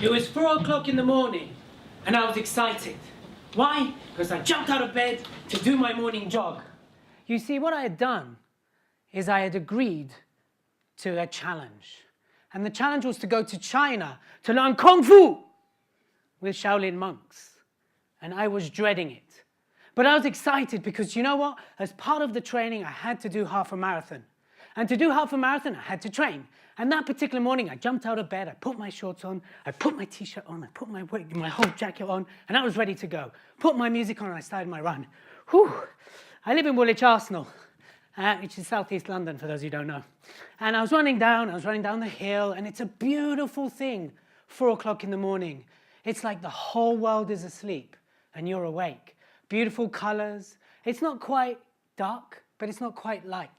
It was 4 o'clock in the morning, and I was excited. Why? Because I jumped out of bed to do my morning jog. You see, what I had done is I had agreed to a challenge. And the challenge was to go to China to learn Kung Fu with Shaolin monks. And I was dreading it. But I was excited because, you know what? As part of the training, I had to do half a marathon. And to do half a marathon, I had to train. And that particular morning, I jumped out of bed, I put my shorts on, I put my t-shirt on, I put my whole jacket on, and I was ready to go. Put my music on, and I started my run. Whew. I live in Woolwich Arsenal, which is southeast London, for those who don't know. And I was running down the hill, and it's a beautiful thing, 4 o'clock in the morning. It's like the whole world is asleep, and you're awake. Beautiful colors. It's not quite dark, but it's not quite light.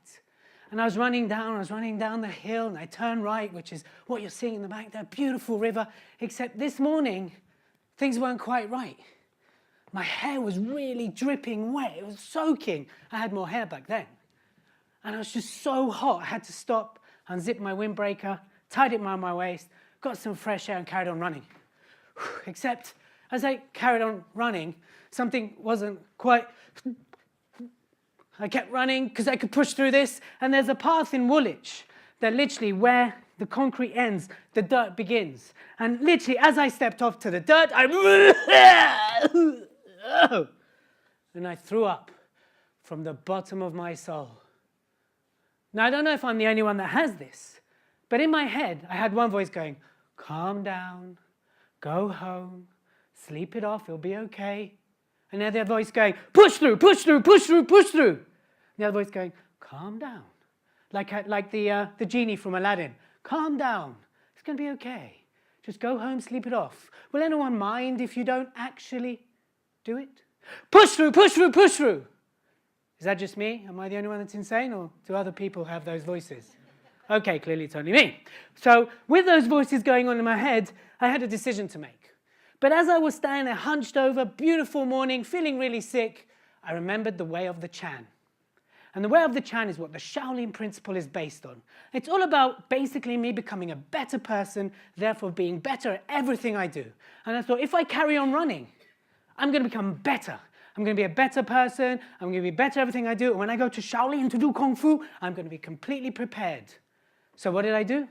And I was running down the hill, and I turned right, which is what you're seeing in the back there, beautiful river, except this morning, things weren't quite right. My hair was really dripping wet, it was soaking. I had more hair back then. And I was just so hot, I had to stop, unzip my windbreaker, tied it around my waist, got some fresh air and carried on running. Except, as I carried on running, something wasn't quite... I kept running because I could push through this, and there's a path in Woolwich that literally where the concrete ends, the dirt begins. And literally, as I stepped off to the dirt, and I threw up from the bottom of my soul. Now, I don't know if I'm the only one that has this, but in my head, I had one voice going, calm down, go home, sleep it off, it'll be okay. And the other voice going, push through, push through, push through, push through. The other voice going, calm down. Like the genie from Aladdin. Calm down. It's going to be okay. Just go home, sleep it off. Will anyone mind if you don't actually do it? Push through, push through, push through. Is that just me? Am I the only one that's insane? Or do other people have those voices? Okay, clearly it's only me. So with those voices going on in my head, I had a decision to make. But as I was standing there, hunched over, beautiful morning, feeling really sick, I remembered the way of the Chan. And the way of the Chan is what the Shaolin principle is based on. It's all about basically me becoming a better person, therefore being better at everything I do. And I thought, if I carry on running, I'm going to become better. I'm going to be a better person. I'm going to be better at everything I do. And when I go to Shaolin to do Kung Fu, I'm going to be completely prepared. So what did I do?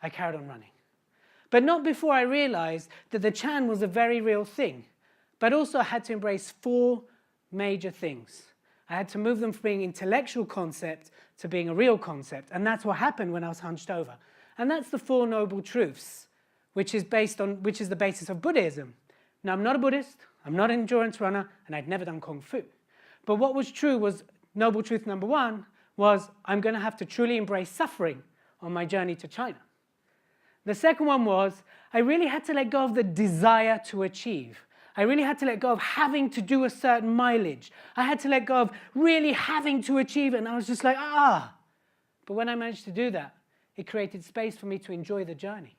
I carried on running. But not before I realized that the Chan was a very real thing, but also I had to embrace 4 major things. I had to move them from being an intellectual concept to being a real concept, and that's what happened when I was hunched over. And that's the 4 Noble Truths, which is the basis of Buddhism. Now, I'm not a Buddhist, I'm not an endurance runner, and I'd never done Kung Fu. But what was true was, Noble Truth number 1 was, I'm going to have to truly embrace suffering on my journey to China. The second one was, I really had to let go of the desire to achieve. I really had to let go of having to do a certain mileage. I had to let go of really having to achieve it, and I was just like, But when I managed to do that, it created space for me to enjoy the journey.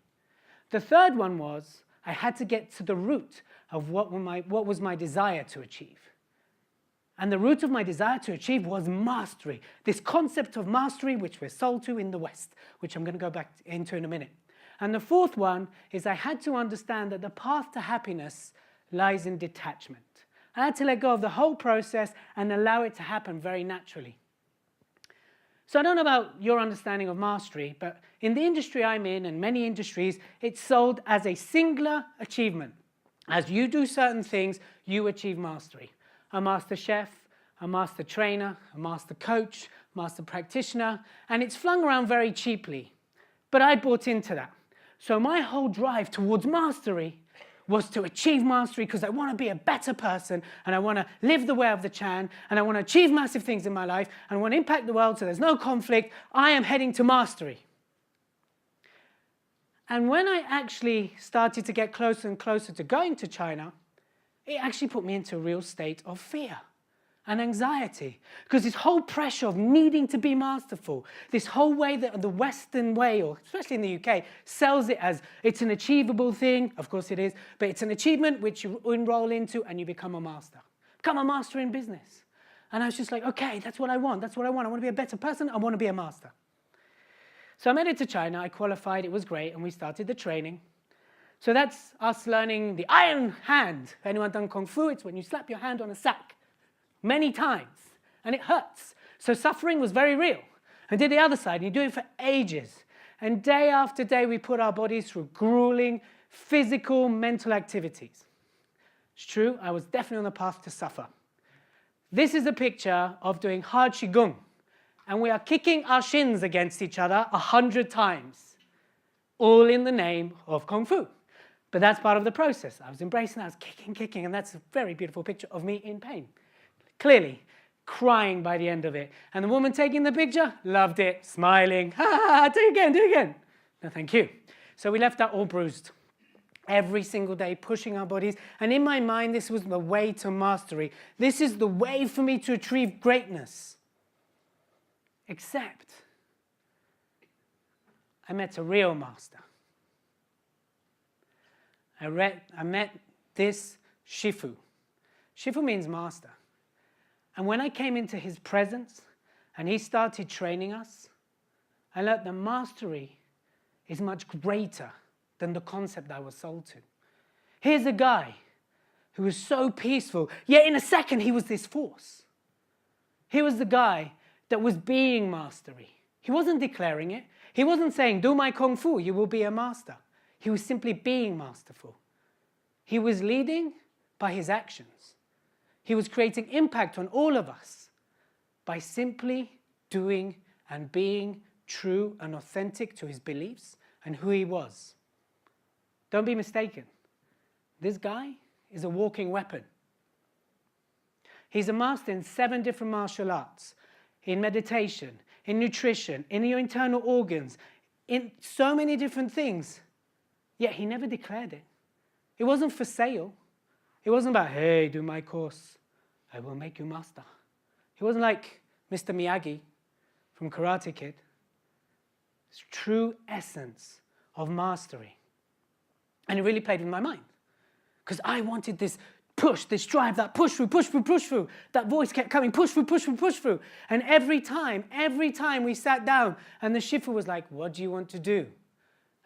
The third one was, I had to get to the root of what was my desire to achieve. And the root of my desire to achieve was mastery. This concept of mastery, which we're sold to in the West, which I'm going to go back into in a minute. And the fourth one is I had to understand that the path to happiness lies in detachment. I had to let go of the whole process and allow it to happen very naturally. So I don't know about your understanding of mastery, but in the industry I'm in, and many industries, it's sold as a singular achievement. As you do certain things, you achieve mastery. A master chef, a master trainer, a master coach, master practitioner, and it's flung around very cheaply. But I bought into that. So my whole drive towards mastery was to achieve mastery because I want to be a better person, and I want to live the way of the Chan, and I want to achieve massive things in my life, and I want to impact the world so there's no conflict. I am heading to mastery. And when I actually started to get closer and closer to going to China, it actually put me into a real state of fear and anxiety, because this whole pressure of needing to be masterful, this whole way that the Western way, or especially in the UK, sells it as it's an achievable thing. Of course it is, but it's an achievement which you enroll into and you become a master. Become a master in business. And I was just like, okay, that's what I want. That's what I want. I want to be a better person. I want to be a master. So I made it to China. I qualified. It was great. And we started the training. So that's us learning the iron hand. Anyone done Kung Fu? It's when you slap your hand on a sack many times, and it hurts. So suffering was very real. And did the other side, and you do it for ages. And day after day, we put our bodies through grueling physical, mental activities. It's true, I was definitely on the path to suffer. This is a picture of doing hard Qigong. And we are kicking our shins against each other 100 times, all in the name of Kung Fu. But that's part of the process. I was embracing that, I was kicking, and that's a very beautiful picture of me in pain. Clearly, crying by the end of it. And the woman taking the picture, loved it, smiling. Ha ha ha, do it again. No, thank you. So we left that all bruised. Every single day, pushing our bodies. And in my mind, this was the way to mastery. This is the way for me to achieve greatness. Except, I met a real master. I met this Shifu. Shifu means master. And when I came into his presence and he started training us, I learned that mastery is much greater than the concept I was sold to. Here's a guy who was so peaceful, yet in a second he was this force. He was the guy that was being mastery. He wasn't declaring it. He wasn't saying, do my Kung Fu, you will be a master. He was simply being masterful. He was leading by his actions. He was creating impact on all of us by simply doing and being true and authentic to his beliefs and who he was. Don't be mistaken. This guy is a walking weapon. He's a master in 7 different martial arts, in meditation, in nutrition, in your internal organs, in so many different things. Yet he never declared it. It wasn't for sale. It wasn't about, hey, do my course. I will make you master. He wasn't like Mr. Miyagi from Karate Kid. It's true essence of mastery. And it really played with my mind. Because I wanted this push, this drive, that push through. That voice kept coming, push through. And every time we sat down and the Shifu was like, what do you want to do?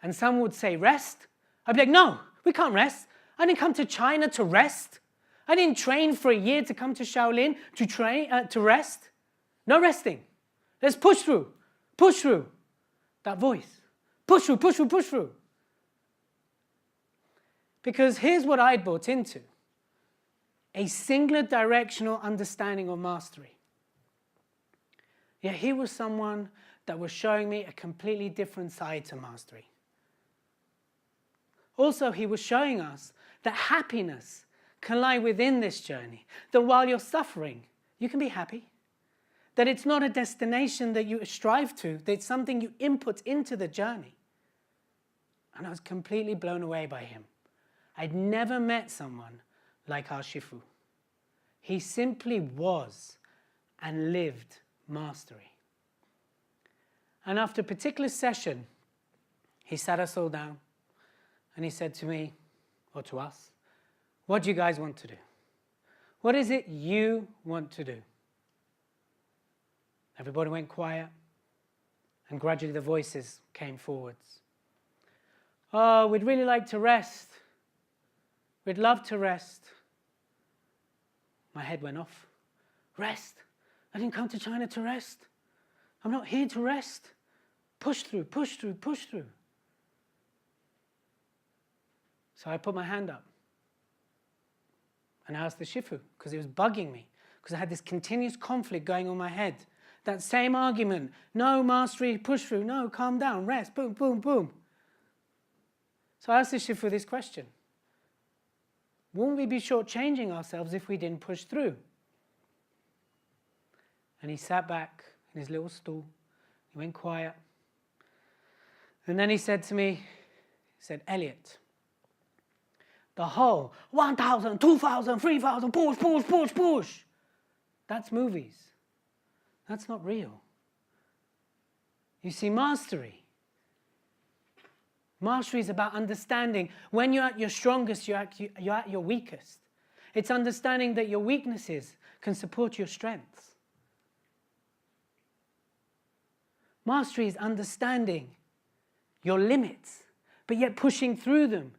And someone would say, rest. I'd be like, no, we can't rest. I didn't come to China to rest. I didn't train for a year to come to Shaolin to rest. No resting. Let's push through. That voice. Push through. Because here's what I'd bought into. A singular directional understanding of mastery. Yet he was someone that was showing me a completely different side to mastery. Also, he was showing us that happiness can lie within this journey. That while you're suffering, you can be happy. That it's not a destination that you strive to, that it's something you input into the journey. And I was completely blown away by him. I'd never met someone like our Shifu. He simply was and lived mastery. And after a particular session, he sat us all down and he said to me, or to us, what do you guys want to do? What is it you want to do? Everybody went quiet and gradually the voices came forwards. Oh, we'd really like to rest. We'd love to rest. My head went off. Rest? I didn't come to China to rest. I'm not here to rest. Push through. So I put my hand up and I asked the Shifu, because it was bugging me, because I had this continuous conflict going on in my head. That same argument, no mastery, push through, no, calm down, rest, boom. So I asked the Shifu this question. Wouldn't we be shortchanging ourselves if we didn't push through? And he sat back in his little stool. He went quiet. And then he said to me, Elliot, the whole 1,000, 2,000, 3,000, push. That's movies. That's not real. You see, mastery is about understanding when you're at your strongest, you're at your weakest. It's understanding that your weaknesses can support your strengths. Mastery is understanding your limits, but yet pushing through them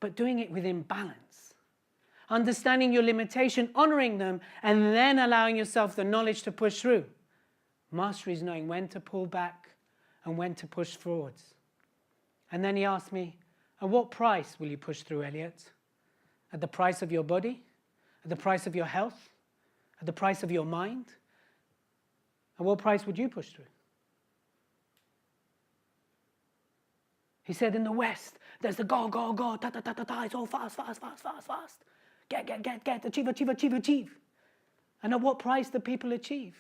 but doing it within balance. Understanding your limitation, honoring them, and then allowing yourself the knowledge to push through. Mastery is knowing when to pull back and when to push forwards. And then he asked me, at what price will you push through, Elliot? At the price of your body? At the price of your health? At the price of your mind? At what price would you push through? He said, in the West, there's the go, go, go, ta, ta, ta, ta, ta, it's all fast, fast, fast, fast, fast. Get, achieve, achieve, achieve, achieve. And at what price do people achieve?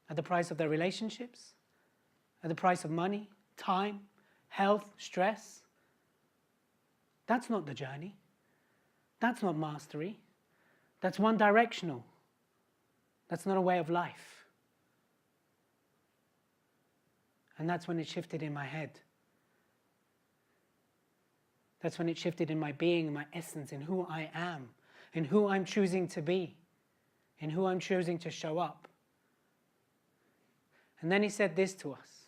At the price of their relationships? At the price of money, time, health, stress? That's not the journey. That's not mastery. That's one-directional. That's not a way of life. And that's when it shifted in my head. That's when it shifted in my being, in my essence, in who I am, in who I'm choosing to be, in who I'm choosing to show up. And then he said this to us.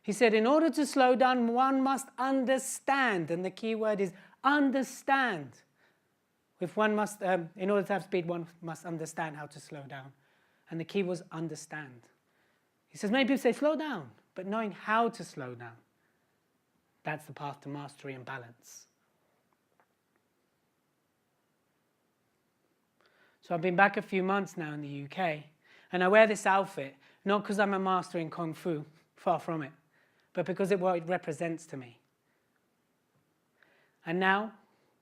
He said, in order to slow down, one must understand. And the key word is understand. If one must, in order to have speed, one must understand how to slow down. And the key was understand. He says, many people say slow down, but knowing how to slow down. That's the path to mastery and balance. So I've been back a few months now in the UK, and I wear this outfit, not because I'm a master in Kung Fu, far from it, but because of what it represents to me. And now,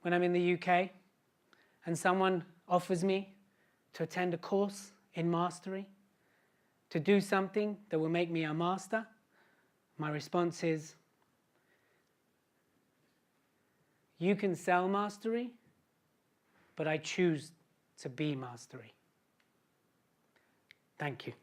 when I'm in the UK, and someone offers me to attend a course in mastery, to do something that will make me a master, my response is, you can sell mastery, but I choose to be mastery. Thank you.